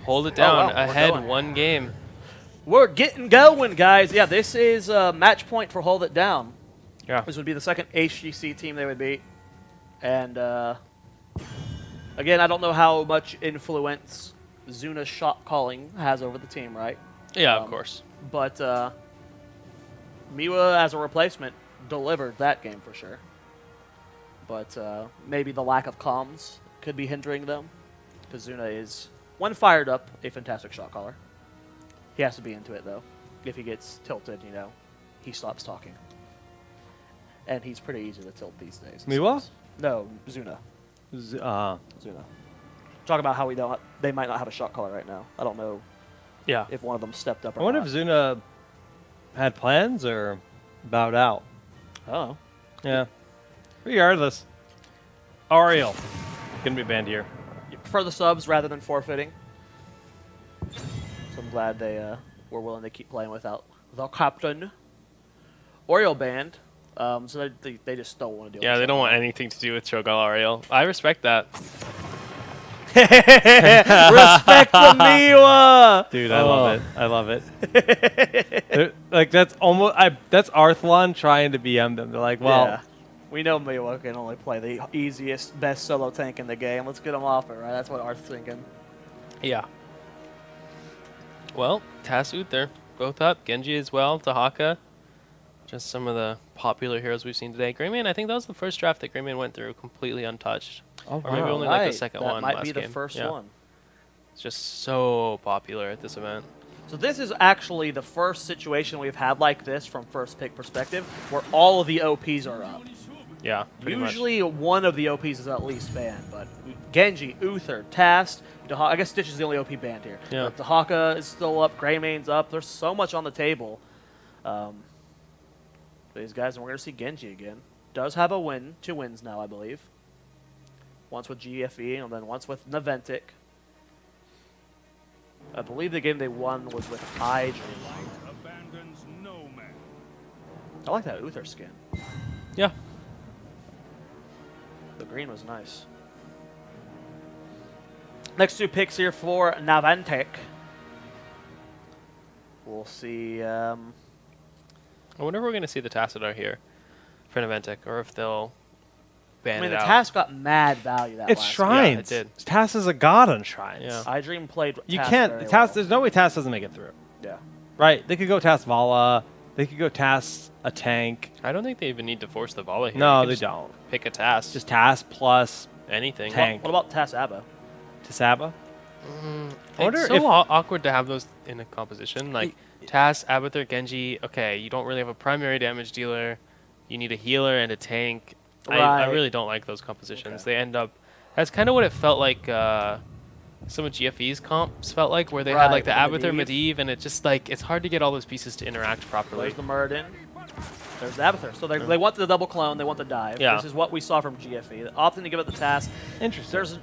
hold it down. wow, Ahead 1 game. We're getting going, guys. Yeah, this is match point for Hold It Down. Yeah. This would be the second HGC team they would beat. And, again, I don't know how much influence Zuna's shot calling has over the team, right? Yeah, of course. But Miwa, as a replacement, delivered that game for sure. But maybe the lack of comms could be hindering them. Because Zuna is, when fired up, a fantastic shot caller. He has to be into it, though. If he gets tilted, you know, he stops talking. And he's pretty easy to tilt these days. Miwa? No, Zuna. Zuna. Talk about how they might not have a shot caller right now. I don't know if one of them stepped up or I wonder not. if Zuna had plans or bowed out. Oh. Yeah. Regardless. Ariel. Gonna be banned here. You prefer the subs rather than forfeiting. So I'm glad they were willing to keep playing without the captain. Oriole banned, so they just don't want to do it. Yeah, they don't want anything to do with Cho'Gall Ariel. I respect that. Respect the Miwa! Dude, I love it. I love it. Like, that's almost... that's Arthlon trying to BM them. They're like, well... Yeah. We know Miwa can only play the easiest, best solo tank in the game. Let's get him off it, right? That's what Arth's thinking. Yeah. Well, Tass Uther, both up. Genji as well, Tahaka. Just some of the popular heroes we've seen today. Greyman, I think that was the first draft that Greyman went through completely untouched. Oh, or maybe wow. only like the second one That might last be the game. first Yeah. one. It's just so popular at this event. So this is actually the first situation we've had like this from first pick perspective, where all of the OPs are up. Yeah, pretty Usually one of the OPs is at least banned, but Genji, Uther, Tast, I guess Stitch is the only OP banned here. Yeah. But Tahaka is still up, Greymane's up. There's so much on the table. These guys, and we're going to see Genji again. Does have a win, 2 wins now, I believe. Once with GFE, and then once with Naventic. I believe the game they won was with iDream. I like that Uther skin. Yeah. The green was nice. Next 2 picks here for Naventic. We'll see. I wonder if we're going to see the Tassadar here for Naventic, or if they'll ban I mean, it the out. Task got mad value that It's last Shrines. Yeah, it did. Tass is a god on Shrines. Yeah. iDream played You Task can't... very Tass, well. there's no way Tass doesn't make it through. Yeah. Right? They could go Tass Vala. They could go Tass a tank. I don't think they even need to force the Vala here. No, You can they just don't. Pick a task. Just Tass plus anything. tank. What about Task Abba? Tisaba. It's wonder so if- awkward to have those in a composition. Like, Tass, Abathur, Genji. Okay, you don't really have a primary damage dealer. You need a healer and a tank. I Right. really don't like those compositions. Okay. They end up... That's kind of what it felt like some of GFE's comps felt like, where they had like the Right, Abathur, Medivh. Medivh, and it just like, it's hard to get all those pieces to interact properly. There's the Muradin. There's the Abathur. So they want the double clone. They want the dive. Yeah. This is what we saw from GFE. Opting to give it the Task. Interesting. There's...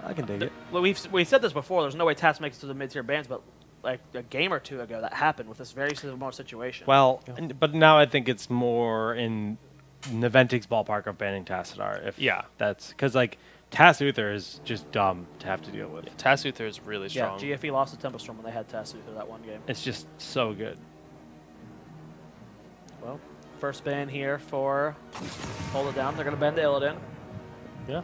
I can dig it. Well, we said this before. There's no way Task makes it to the mid-tier bans, but like a game or 2 ago, that happened with this very similar situation. Well, but now I think it's more in Naventic's ballpark of banning Tassadar. If Yeah. that's because like Tass Uther is just dumb to have to deal with. Tass Uther is really yeah, strong. GFE lost to Tempest Storm when they had Task Uther that one game. It's just so good. Well, first ban here for Hold It Down. They're going to ban the Illidan. Yeah.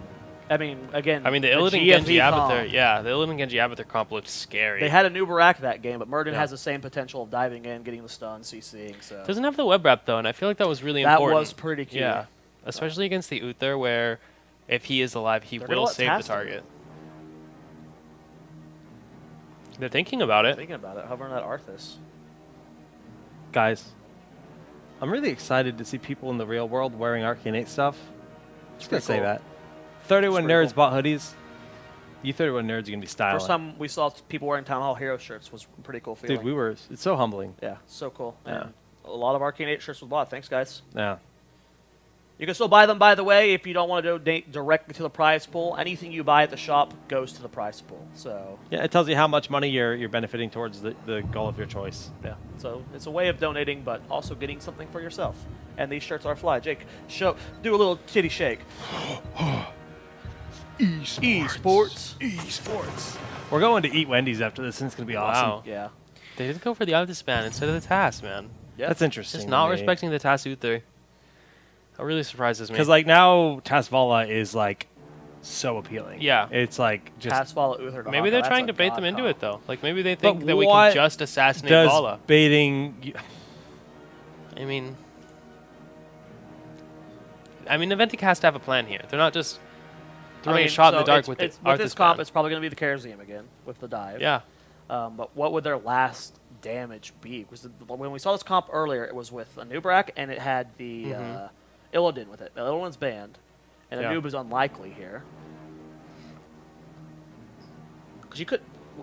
I mean, again, I mean, the Illidan Genji GFE Abathur, comp. yeah, the Illidan Genji Abathur comp looked scary. They had a new Barak that game, but Murden Yeah. has the same potential of diving in, getting the stun, CCing. So Doesn't have the web wrap though, and I feel like that was really that important. was pretty key. Yeah, especially against the Uther, where if he is alive, he They're gonna will let save the Tass do it. target. They're thinking about it. Thinking about it, hovering that Arthas. Guys, I'm really excited to see people in the real world wearing Arcane 8 stuff. Just gonna pretty say cool. that. 31 It's pretty nerds bought hoodies. You 31 nerds are gonna be styling. First time we saw people wearing Town Hall Hero shirts was a pretty cool feeling. Dude, it's so humbling. Yeah, so cool. Yeah. And a lot of Arcane 8 shirts were bought. Thanks, guys. Yeah. You can still buy them, by the way, if you don't want to donate directly to the prize pool. Anything you buy at the shop goes to the prize pool. So, Yeah, it tells you how much money you're benefiting towards the goal of your choice. yeah. So it's a way of donating, but also getting something for yourself. And these shirts are fly. Jake, do a little titty shake. Esports. We're going to eat Wendy's after this, and it's going to be awesome. Wow. Yeah. They did go for the Altis ban instead of the TAS, man. Yeah. That's interesting. Just not respecting the TAS Uther. That really surprises me. Because like now, Tasvala is like so appealing. Yeah. It's like just Pass Vala Uther to Maybe Haka, they're that's trying a to bait god them into comp. it, though. Like, maybe they think that we what can just assassinate does Vala. baiting. I mean, Naventic has to have a plan here. They're not just throwing a shot in the dark with with Arthas this comp. ban. It's probably going to be the Karazium again with the dive. Yeah. But what would their last damage be? Because when we saw this comp earlier, it was with a Nubrak, and it had the Illidan with it. The Illidan's banned, and a Yeah. noob is unlikely here. Because you could,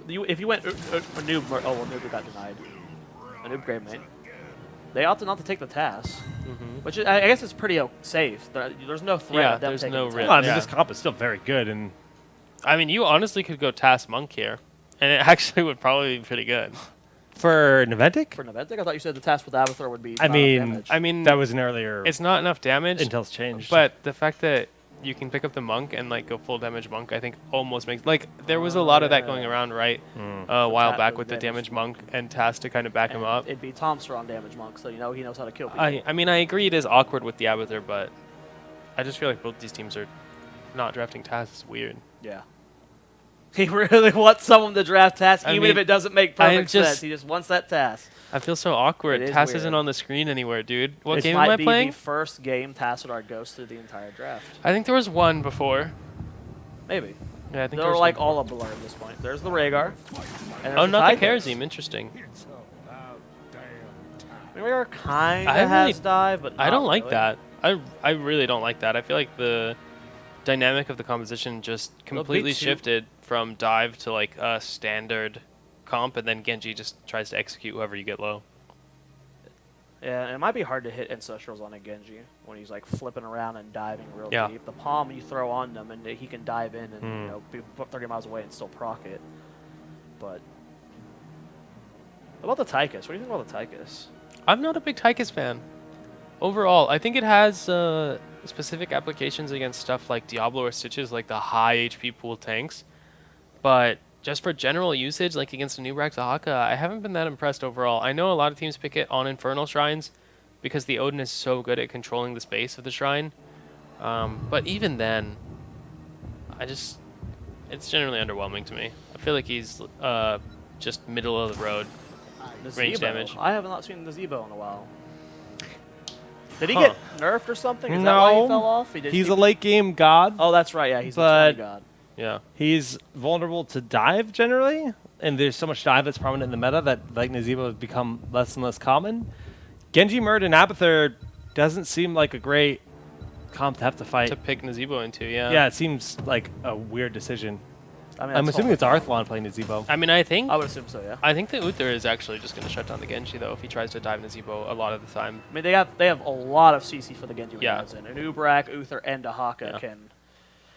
if you went a noob, noob got denied. A noob grave main. They opted not to take the TAS, which I guess is pretty safe. There's no threat Yeah, of them there's taking no the risk. TAS. I mean, Yeah. this comp is still very good, and I mean, you honestly could go TAS Monk here, and it actually would probably be pretty good. for Naventic, For Naventic, I thought you said the TAS with Avatar would be. I not enough mean, damage. I mean, that was an earlier it's not enough damage, Intel's changed. but the fact that you can pick up the Monk and like go full damage Monk, I think almost makes like there was a lot of that yeah. going around a while Ta- back the with the damage damage Monk and TAS to kind of back him And up. It'd be Tom Strong damage monk, so he knows how to kill people. I mean, I agree it is awkward with the Abathur, but I just feel like both these teams are not drafting TAS. It's weird. Yeah. He really wants someone to draft TAS, I even mean, if it doesn't make I perfect just- sense. He just wants that TAS. I feel so awkward. It is TAS weird. isn't on the screen anywhere, dude. What This game might am I be playing? the first game Tassadar goes through the entire draft. I think there was one before. Maybe. Yeah, I think They're there was like one all a blur at this point. There's the Rhaegar. And Oh, there's not the Tigers. Kharazim. Interesting. I mean, Rhaegar kind I of has really- dive, but I not don't like really. that. I really don't like that. I feel like the dynamic of the composition just completely beats you. shifted from dive to like a standard comp, and then Genji just tries to execute whoever you get low. Yeah, and it might be hard to hit Ancestrals on a Genji when he's like flipping around and diving real Yeah. deep. The palm you throw on them, and he can dive in and be 30 miles away and still proc it. But what about the Tychus? What do you think about the Tychus? I'm not a big Tychus fan. Overall, I think it has specific applications against stuff like Diablo or Stitches, like the high HP pool tanks. But just for general usage, like against a Nubrak Zahaka, I haven't been that impressed overall. I know a lot of teams pick it on Infernal Shrines because the Odin is so good at controlling the space of the shrine. But even then, it's generally underwhelming to me. I feel like he's just middle of the road. Range Zebo. damage. I have not seen the Zebo in a while. Did he Huh. get nerfed or something? Is that why he No. fell off? he's a late game god. Oh, that's right. Yeah, he's a But- 20 god. Yeah. He's vulnerable to dive generally, and there's so much dive that's prominent in the meta that like Nazebo has become less and less common. Genji Murd and Abathur doesn't seem like a great comp to have to fight. To pick Nazebo into, yeah. Yeah, it seems like a weird decision. I mean, I'm that's assuming it's totally Arthlon playing Nazebo. I mean, I think fine. I would assume so. Yeah. I think the Uther is actually just going to shut down the Genji, though, if he tries to dive Nazebo a lot of the time. I mean, they have a lot of CC for the Genji when Yeah. he goes in. An Ubrak, Uther, and a Haka Yeah. can.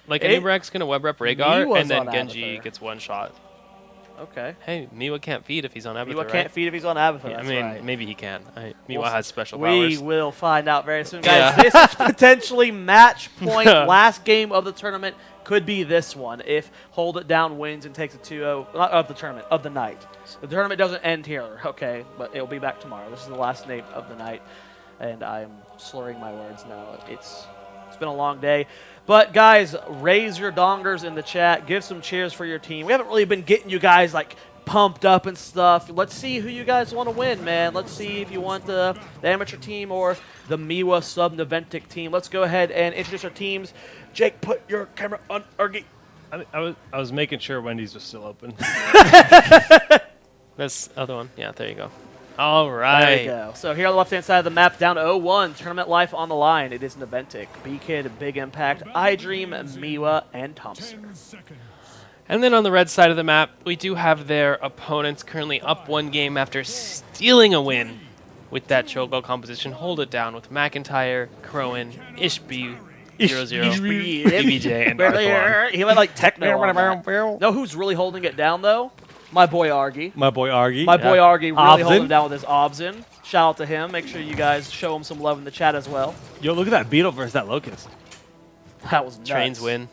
Like, It- Anubrak's going to web rep Rhaegar, Miwa's and then on Genji Abathur. gets one shot. Okay. Hey, Miwa can't feed if he's on Abathur, Miwa right? can't feed if he's on Avatar. Yeah, I That's mean, right. maybe he can. Miwa We'll has special We powers. will find out very soon, guys. Yeah. This is potentially match point. Last game of the tournament could be this one if Hold It Down wins and takes a 2-0. Not of the tournament, of the night. The tournament doesn't end here, okay, but it'll be back tomorrow. This is the last name of the night, and I'm slurring my words now. It's been a long day. But guys, raise your dongers in the chat. Give some cheers for your team. We haven't really been getting you guys like pumped up and stuff. Let's see who you guys want to win, man. Let's see if you want the amateur team or the Miwa sub Naventic team. Let's go ahead and introduce our teams. Jake, put your camera on Ergie. I was making sure Wendy's was still open. This other one. Yeah, there you go. All There we right. go. So here on the left-hand side of the map, down to 0-1, tournament life on the line. It is Naventic, B-Kid, Big Impact, iDream, Miwa, and Thompson. And then on the red side of the map, we do have their opponents currently up one game after stealing a win with that Cho'Gall composition. Hold it down with McIntyre, Crowan, Ishbi, 0-0, BBJ, and Arthlon. He went like techno on that. Know who's really holding it down, though? My boy Argy. My boy Argy. My boy Argy really holding Obzin. it down with his Obzin. Shout out to him. Make sure you guys show him some love in the chat as well. Yo, look at that Beetle versus that Locust. That was nuts. Trains win.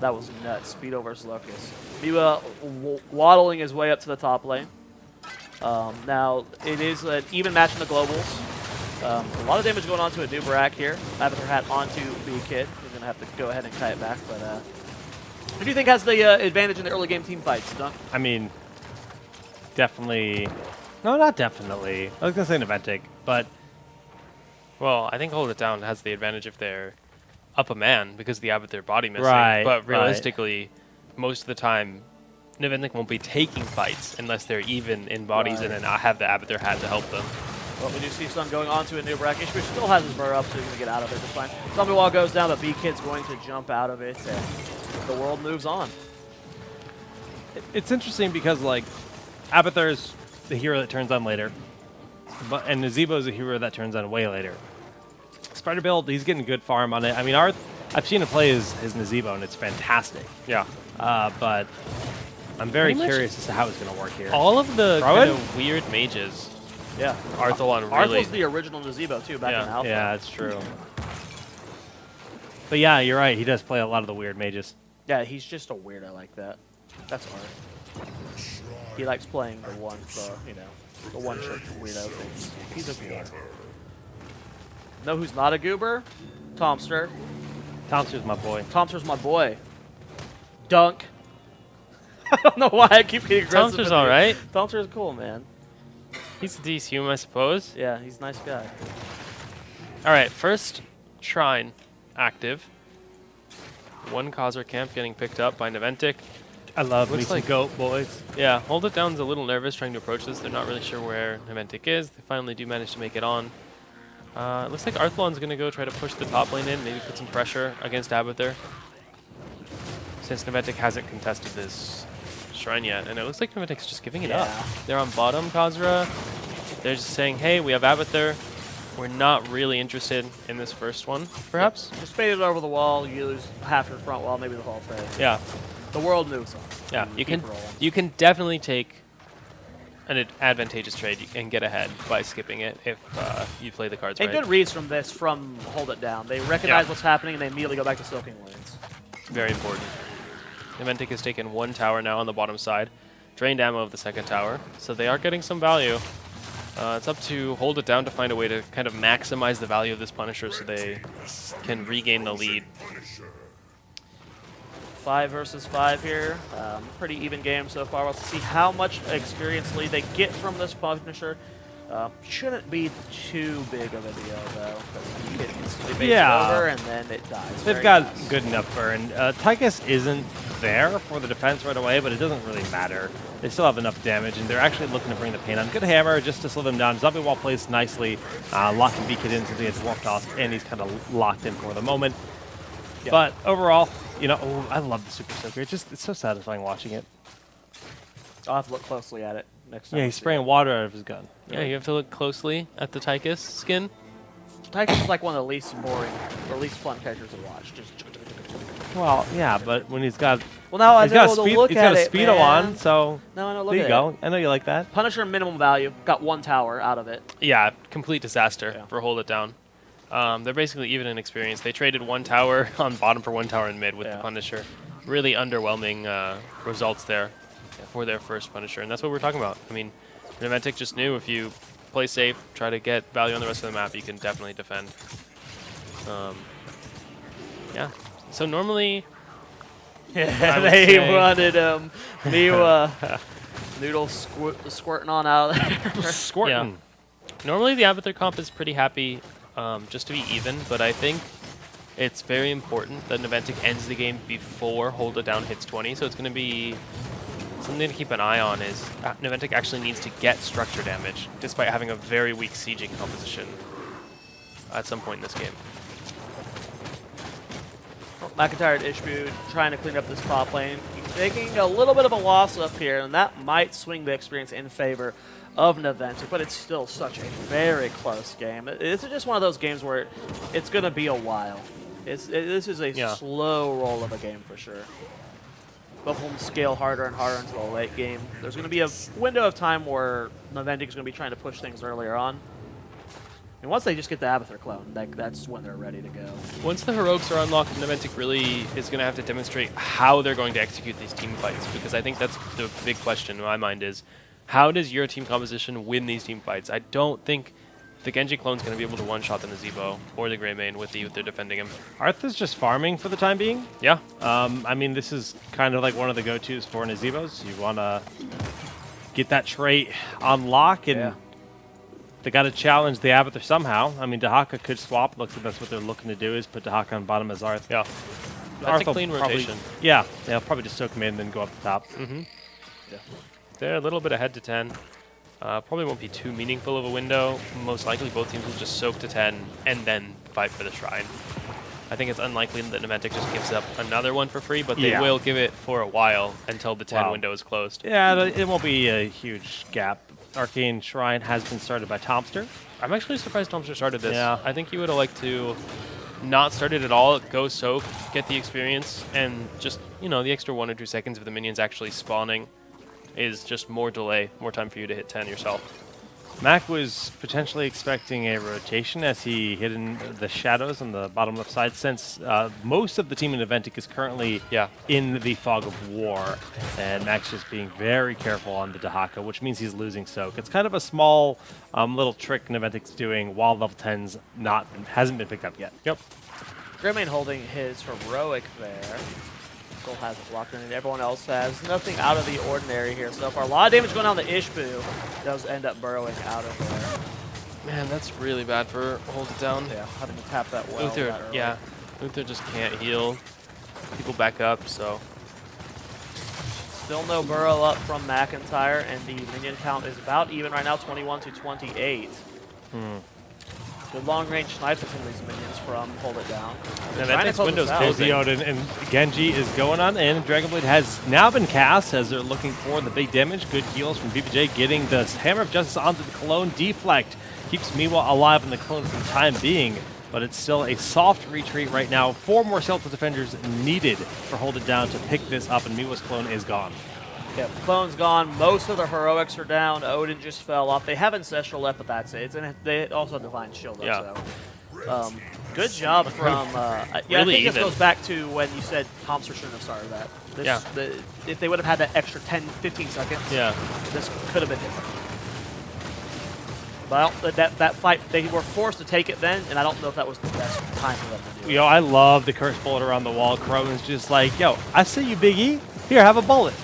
That was nuts. Speedo versus Locust. Miwa waddling his way up to the top lane. Now, it is an even match in the globals. A lot of damage going on to a new Barak here. Avatar hat onto B-Kid. He's going to have to go ahead and kite it back. But who do you think has the advantage in the early game team fights, Dunk? I mean, definitely. No, not definitely. I was going to say Naventic, but Well, I think Hold It Down has the advantage if they're up a man because they have their body missing. Right, But right. realistically, most of the time, Naventic won't be taking fights unless they're even in bodies, and then I have the Avatar hat to help them. Well, we do see Sun going on to a new Barak. Ishmael still has his burr up, so he's going to get out of it just fine. Zombie Wall goes down, but B-Kid's going to jump out of it, and the world moves on. it's interesting because, like, Abathur's the hero that turns on later, and Nazebo's a hero that turns on way later. Spider build, he's getting good farm on it. I mean, I've seen him play his Nazebo, and it's fantastic. Yeah. But I'm very Pretty much curious as to how it's going to work here. All of the Throw kind it? of weird mages, Yeah. Arthalon Arth really... was the original Nazebo, too, back in Alpha. Yeah, that's true. But yeah, you're right. He does play a lot of the weird mages. Yeah, he's just a weirdo like that. That's Arth. He likes playing the one, the one-trick weirdo things. He's a goober. Know who's not a goober? Tomster. Thompson's my boy. Tomster's my boy. Dunk. I don't know why I keep getting aggressive. Tomster's all right. Tomster's cool, man. He's a decent human, I suppose. Yeah, he's a nice guy. All right, first Shrine active. One Khazra camp getting picked up by Naventic. I love me Looks some like- goat boys. Yeah, Hold It Down's a little nervous trying to approach this. They're not really sure where Naventic is. They finally do manage to make it on. It looks like Arthalon's going to go try to push the top lane in, maybe put some pressure against Abathur. Since Naventic hasn't contested this Shrine yet. And it looks like Naventic's just giving it up. Yeah. They're on bottom, Khazra. They're just saying, hey, we have Abathur. We're not really interested in this first one, perhaps? Just fade it over the wall. You lose half your front wall, maybe the whole thing. Yeah. The world moves on. Yeah, you Keep can rolling. you can definitely take an advantageous trade and get ahead by skipping it if you play the cards And right. good reads from this from Hold It Down. They recognize Yeah. what's happening and they immediately go back to soaking lanes. Very important. Naventic has taken one tower now on the bottom side. Drained ammo of the second tower, so they are getting some value. It's up to Hold It Down to find a way to kind of maximize the value of this Punisher so they can regain the lead. 5 versus 5 here. Pretty even game so far. We'll see how much experience lead they get from this Punisher. Shouldn't be too big of a deal, though, because it instantly baits Yeah. over and then it dies. They've very got fast. good enough burn. Tychus isn't there for the defense right away, but it doesn't really matter. They still have enough damage, and they're actually looking to bring the pain on. Good hammer just to slow them down. Zombie Wall plays nicely, locking B-Kid into the dwarf toss, and he's kind of locked in for the moment. Yeah. But overall, you know, I love the Super Soaker. It's so satisfying watching it. I'll have to look closely at it next time. Yeah, we he's see spraying it. water out of his gun. Yeah, you have to look closely at the Tychus skin. Tychus is like one of the least boring or least fun characters to watch. Just Well, yeah, but when he's got well, now I he's got know a to speed, look he's got at a it, speedo man. on, so No, I know. Look there you at go. it. I know you like that. Punisher minimum value. Got one tower out of it. Yeah, complete disaster Yeah. for Hold It Down. They're basically even in experience. They traded one tower on bottom for one tower in mid with the Yeah. Punisher. Really underwhelming results there for their first Punisher, and that's what we're talking about. I mean, Naventic just knew if you play safe, try to get value on the rest of the map, you can definitely defend. Yeah. So normally, Yeah, would they say- wanted Miwa noodle squirting on out there. Squirting. normally the Abathur comp is pretty happy just to be even, but I think it's very important that Naventic ends the game before Hold It Down hits 20, so it's going to be something to keep an eye on is Naventic actually needs to get structure damage, despite having a very weak sieging composition at some point in this game. McIntyre and Ishbu trying to clean up this top lane. Taking a little bit of a loss up here, and that might swing the experience in favor of Naventic, but it's still such a very close game. It's just one of those games where it's going to be a while. This is a Yeah. slow roll of a game for sure. Both of them scale harder and harder into the late game. There's going to be a window of time where Naventic is going to be trying to push things earlier on. And once they just get the Abathur clone, that's when they're ready to go. Once the heroics are unlocked, Naventic really is going to have to demonstrate how they're going to execute these team fights, because I think that's the big question in my mind is, how does your team composition win these team fights? I don't think the Genji clone's going to be able to one-shot the Nazeebo or the Greymane with the youth they're defending him. Arthur's just farming for the time being. Yeah. I mean, this is kind of like one of the go-tos for Nazeebos. You want to get that trait on lock, and they got to challenge the Abathur somehow. I mean, Dahaka could swap. Looks like that's what they're looking to do, is put Dahaka on bottom as Arth. Yeah. That's a clean rotation. Yeah, they'll probably just soak him in and then go up the top. Mm-hmm. Yeah. They're a little bit ahead to 10. Probably won't be too meaningful of a window. Most likely both teams will just soak to 10 and then fight for the Shrine. I think it's unlikely that Naventic just gives up another one for free, but they will give it for a while until the 10 window is closed. Yeah, it won't be a huge gap. Arcane Shrine has been started by Tomster. I'm actually surprised Tomster started this. Yeah. I think he would have liked to not start it at all, go soak, get the experience, and just, you know, the extra 1 or 2 seconds of the minions actually spawning is just more delay, more time for you to hit 10 yourself. Mac was potentially expecting a rotation as he hid in the shadows on the bottom left side, since most of the team in Naventic is currently in the fog of war, and Mac's just being very careful on the Dahaka, which means he's losing soak. It's kind of a small little trick Naventic's doing while level 10's hasn't been picked up yet. Yep. Greymane holding his heroic there. Goal has it blocked in, and everyone else has nothing out of the ordinary here so far. A lot of damage going on the Ishbu. Does end up burrowing out of there. Man, that's really bad for Hold It Down. Yeah, having to tap that well. Uther, yeah. Uther just can't heal. People back up, so. Still no burrow up from McIntyre, and the minion count is about even right now, 21 to 28. Good long-range snipes at some of these minions from Hold It Down. Naventic's window's closing. And Genji is going on, and Dragonblade has now been cast as they're looking for the big damage. Good heals from BBJ, getting the Hammer of Justice onto the Cologne. Deflect keeps Miwa alive in the Cologne for the time being, but it's still a soft retreat right now. 4 more Celtic defenders needed for Hold It Down to pick this up, and Miwa's clone is gone. Yeah, Clone's gone. Most of the heroics are down. Odin just fell off. They have Ancestral left, but that's it. They also have Divine Shield up, so. Good job from... yeah, really I think even. this goes back to when you said Tomster shouldn't have started that. If they would have had that extra 10, 15 seconds, this could have been different. Well, that fight, they were forced to take it then, and I don't know if that was the best time for them to do it. Yo, I love the curse bullet around the wall. Crowan's just like, yo, I see you, Big E. Here, have a bullet.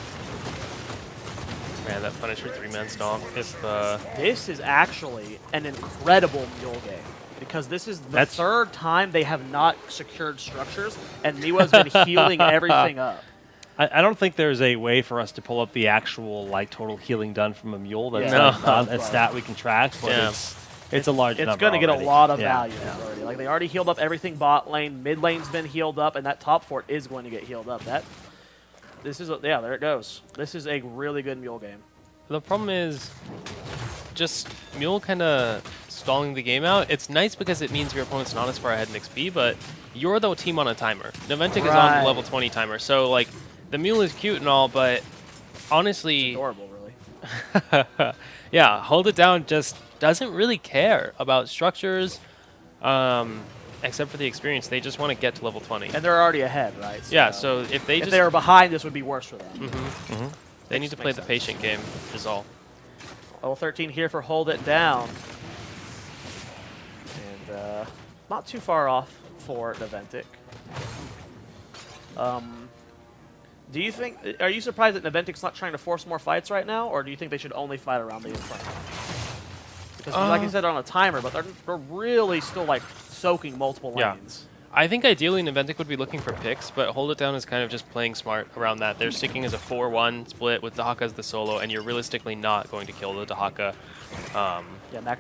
Man, that Punisher 3-man stomp. This is actually an incredible mule game, because this is the third time they have not secured structures, and Miwa's been healing everything up. I don't think there's a way for us to pull up the actual total healing done from a mule. That's not a stat we can track, but it's a large number. It's going to get a lot of value already. Like, they already healed up everything bot lane, mid lane's been healed up, and that top fort is going to get healed up. There it goes. This is a really good mule game. The problem is just Mule kind of stalling the game out. It's nice because it means your opponent's not as far ahead in XP, but you're the team on a timer. Naventic is on the level 20 timer, so like the Mule is cute and all, but honestly, it's adorable, really. yeah, Hold It Down just doesn't really care about structures, except for the experience. They just want to get to level 20. And they're already ahead, right? So yeah, so if they were behind, this would be worse for them. They need to play the patient game, is all. Level 13 here for Hold It Down. And not too far off for Naventic. Do you think, are you surprised that Naventic's not trying to force more fights right now, or do you think they should only fight around the Inferno? Because like you said, they're on a timer, but they're really still like soaking multiple lanes. I think ideally Naventic would be looking for picks, but Hold It Down is kind of just playing smart around that. They're sticking as a 4-1 split with Dahaka as the solo, and you're realistically not going to kill the Dahaka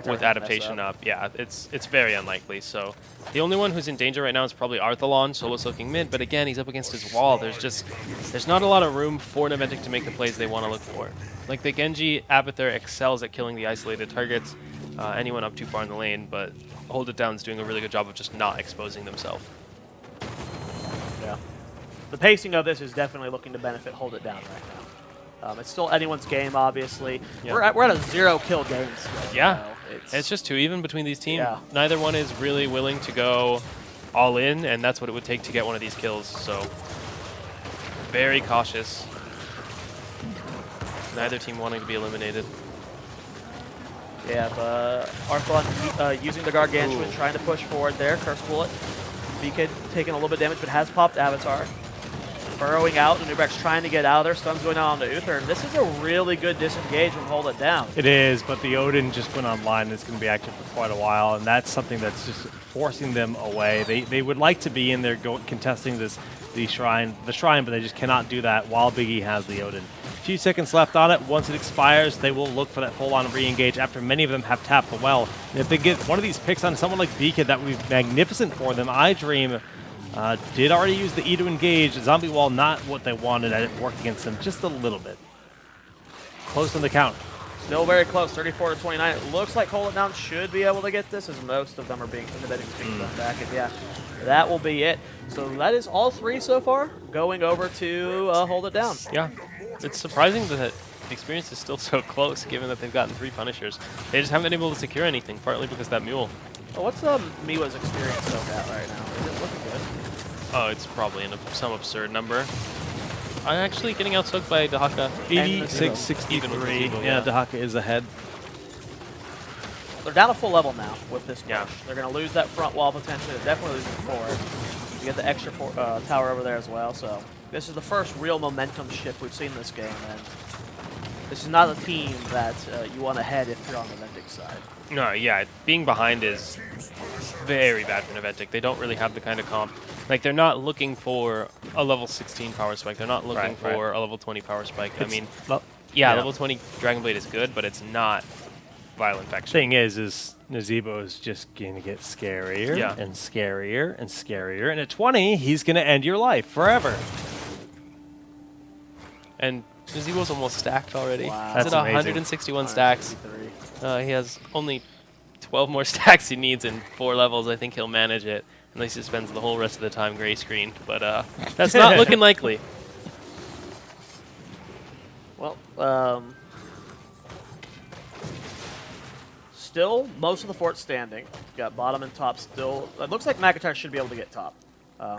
with adaptation up. Yeah, it's very unlikely. So the only one who's in danger right now is probably Arthalon, solo soaking mid, but again, he's up against his wall. There's not a lot of room for Naventic to make the plays they want to look for. Like the Genji Abathur excels at killing the isolated targets, anyone up too far in the lane, but Hold It Down's doing a really good job of just not exposing themselves. Yeah. The pacing of this is definitely looking to benefit Hold It Down right now. It's still anyone's game, obviously. Yeah. We're at a 0-kill game still. Yeah. It's just too even between these teams. Yeah. Neither one is really willing to go all in, and that's what it would take to get one of these kills. So very cautious. Neither team wanting to be eliminated. Yeah, but Arthlon using the Gargantuan, trying to push forward there. Curse Bullet. BK taking a little bit of damage, but has popped Avatar. Burrowing out, and Nubrek's trying to get out of there. Stun's going out on the Uther. And this is a really good disengage from Hold It Down. It is, but the Odin just went online. It's going to be active for quite a while, and that's something that's just forcing them away. They would like to be in there contesting the shrine, but they just cannot do that while Biggie has the Odin. A few seconds left on it. Once it expires, they will look for that full-on re-engage after many of them have tapped the well. And if they get one of these picks on someone like BK, that would be magnificent for them. iDream did already use the E to engage. Zombie Wall, not what they wanted, and it worked against them just a little bit. Close on the count. Still very close, 34 to 29. It looks like Hold It Down should be able to get this, as most of them are being done back. And yeah, that will be it. So that is all three so far going over to Hold It Down. Yeah, it's surprising that the experience is still so close, given that they've gotten 3 Punishers. They just haven't been able to secure anything, partly because of that mule. Oh, what's Miwa's experience so at right now? Is it looking good? Oh, it's probably in some absurd number. I'm actually getting outsoaked by Dahaka. 86-63. Yeah, Dahaka is ahead. They're down a full level now with this push. Yeah. They're going to lose that front wall potentially. They're definitely losing forward. You get the extra tower over there as well. So this is the first real momentum shift we've seen in this game. And this is not a team that you want to head if you're on the Naventic side. No, yeah, being behind is very bad for Naventic. They don't really have the kind of comp. Like, they're not looking for a level 16 power spike. They're not looking for a level 20 power spike. I mean, yeah, level 20 Dragon Blade is good, but it's not Violent Infection. Thing is Nazebo is just going to get scarier Yeah. and scarier and scarier. And at 20, he's going to end your life forever. And Nazebo's almost stacked already. Wow. He's That's at amazing. 161 stacks. 163. He has only 12 more stacks he needs in 4 levels. I think he'll manage it. Unless he spends the whole rest of the time gray screened. But that's not looking likely. Well, still most of the fort standing. Got bottom and top still. It looks like McIntyre should be able to get top.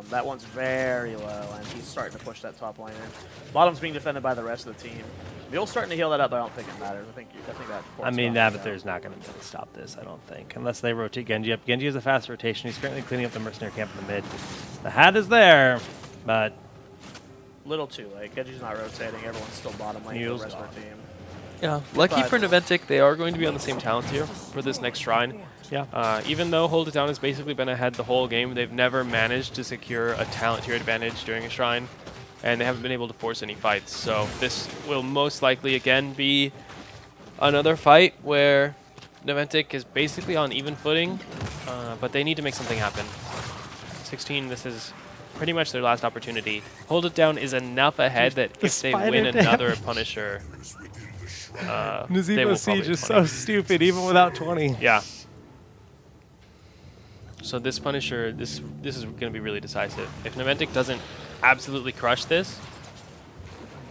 That one's very low, and he's starting to push that top lane in. Bottom's being defended by the rest of the team. Mule's starting to heal that up, but I don't think it matters. I think that. I mean, Avatar's not going to be able to stop this, I don't think, unless they rotate Genji up. Genji has a fast rotation. He's currently cleaning up the mercenary camp in the mid. The hat is there, but Little too late. Genji's not rotating. Everyone's still bottom lane for Mule's the rest of gone. their team. Yeah, lucky for Naventic, they are going to be on the same talent tier for this next shrine. yeah. Even though Hold It Down has basically been ahead the whole game, they've never managed to secure a talent tier advantage during a shrine, and they haven't been able to force any fights. So this will most likely again be another fight where Naventic is basically on even footing, but they need to make something happen. 16, this is pretty much their last opportunity. Hold It Down is enough ahead that if they win another Punisher, they Nazebo will Siege probably is so stupid, even without 20. Yeah. So this Punisher, this is going to be really decisive. If Naventic doesn't absolutely crush this,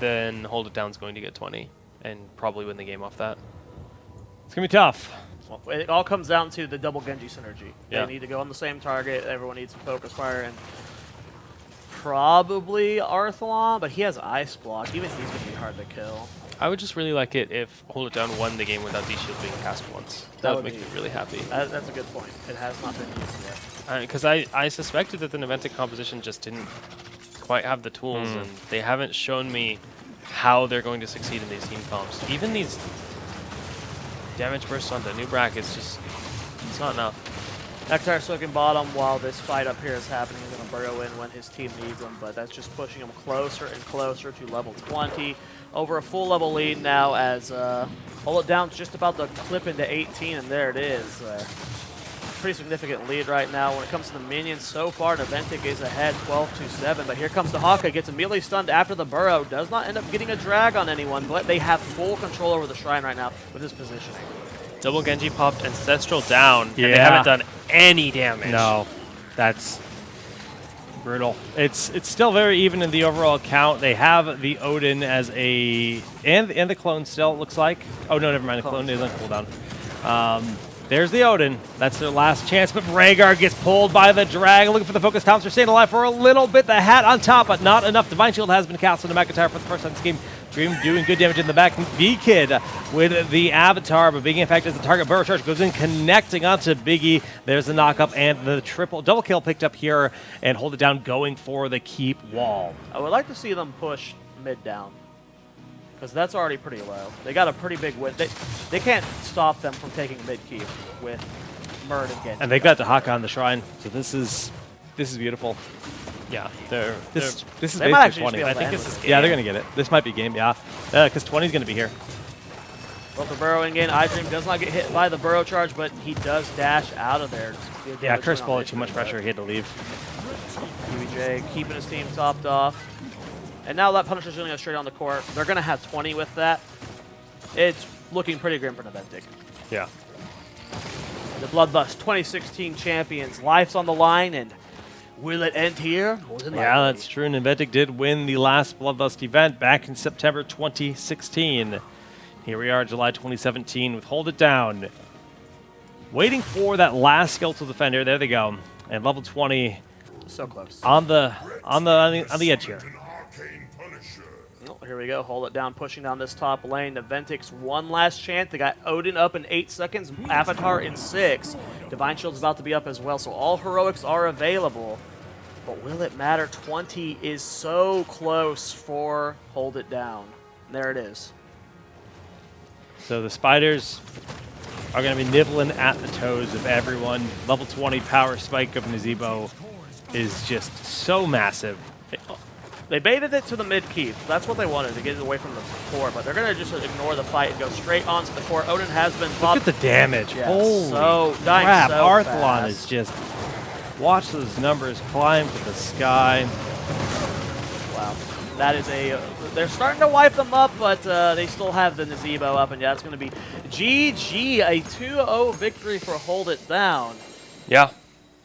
then Hold It Down is going to get 20 and probably win the game off that. It's going to be tough. Well, it all comes down to the double Genji synergy. Yeah. They need to go on the same target. Everyone needs to focus fire, and probably Arthlon, but he has Ice Block. Even he's going to be hard to kill. I would just really like it if Hold It Down won the game without D-Shield being cast once. That would make me really happy. That's a good point. It has not been used yet. Because I suspected that the Naventic composition just didn't quite have the tools, and they haven't shown me how they're going to succeed in these team comps. Even these damage bursts on the new bracket, it's not enough. McIntyre soaking bottom while this fight up here is happening. He's going to burrow in when his team needs him, but that's just pushing him closer and closer to level 20. Over a full level lead now as Hold It Down's just about to clip into 18, and there it is. Pretty significant lead right now. When it comes to the minions, so far, Naventic is ahead 12-7, but here comes the Hawkeye, gets immediately stunned after the burrow. Does not end up getting a drag on anyone, but they have full control over the shrine right now with his positioning. Double Genji popped Ancestral down, and they Yeah. haven't done any damage. No, that's brutal. It's still very even in the overall count. They have the Odin as a and the clone still, it looks like. Oh no, never mind. The clone is on cooldown. There's the Odin. That's their last chance, but Rhaegar gets pulled by the Dragon. Looking for the focus. Thompson staying alive for a little bit. The hat on top, but not enough. Divine Shield has been cast on McIntyre for the first time this game. Dream doing good damage in the back. V-Kid with the Avatar, but Biggie, in fact, as the target. Burrow Charge goes in, connecting onto Biggie. There's the knock-up and the double kill picked up here, and hold it down, going for the keep wall. I would like to see them push mid down, because that's already pretty low. They got a pretty big win. They can't stop them from taking mid keep with Murd and Genji. And they've got the Haka on the shrine, so this is beautiful. Yeah, This is They might basically actually just 20. be able I to think end this this. is Yeah, they're going to get it. This might be game, yeah. Because 20 is going to be here. Both the burrowing in. iDream does not get hit by the burrow charge, but he does dash out of there. Yeah, Curse Bullet, too much pressure. He had to leave. PBJ keeping his team topped off. And now that Punisher's going to go straight on the court. They're going to have 20 with that. It's looking pretty grim for Naventic. Yeah. The Bloodlust 2016 champions. Life's on the line, and will it end here? Yeah, that's true. Naventic did win the last Bloodlust event back in September 2016. Here we are, July 2017, with Hold It Down. Waiting for that last skeletal defender. There they go. And level 20 So close. on the edge here. Oh, here we go. Hold it down, pushing down this top lane. Naventic's one last chance. They got Odin up in 8 seconds, Avatar in 6. Divine Shield's about to be up as well, so all heroics are available. But will it matter? 20 is so close for Hold It Down. And there it is. So the Spiders are going to be nibbling at the toes of everyone. Level 20 power spike of Nazebo is just so massive. They baited it to the mid keep. That's what they wanted, to get it away from the core, but they're going to just ignore the fight and go straight onto the core. Odin has been Look popped. at the damage. Yes, Holy so dying crap. so Arthlon fast. is just... Watch those numbers climb to the sky. Wow. That is a... they're starting to wipe them up, but they still have the Nazebo up, and yeah, it's going to be GG, a 2-0 victory for Hold It Down. Yeah,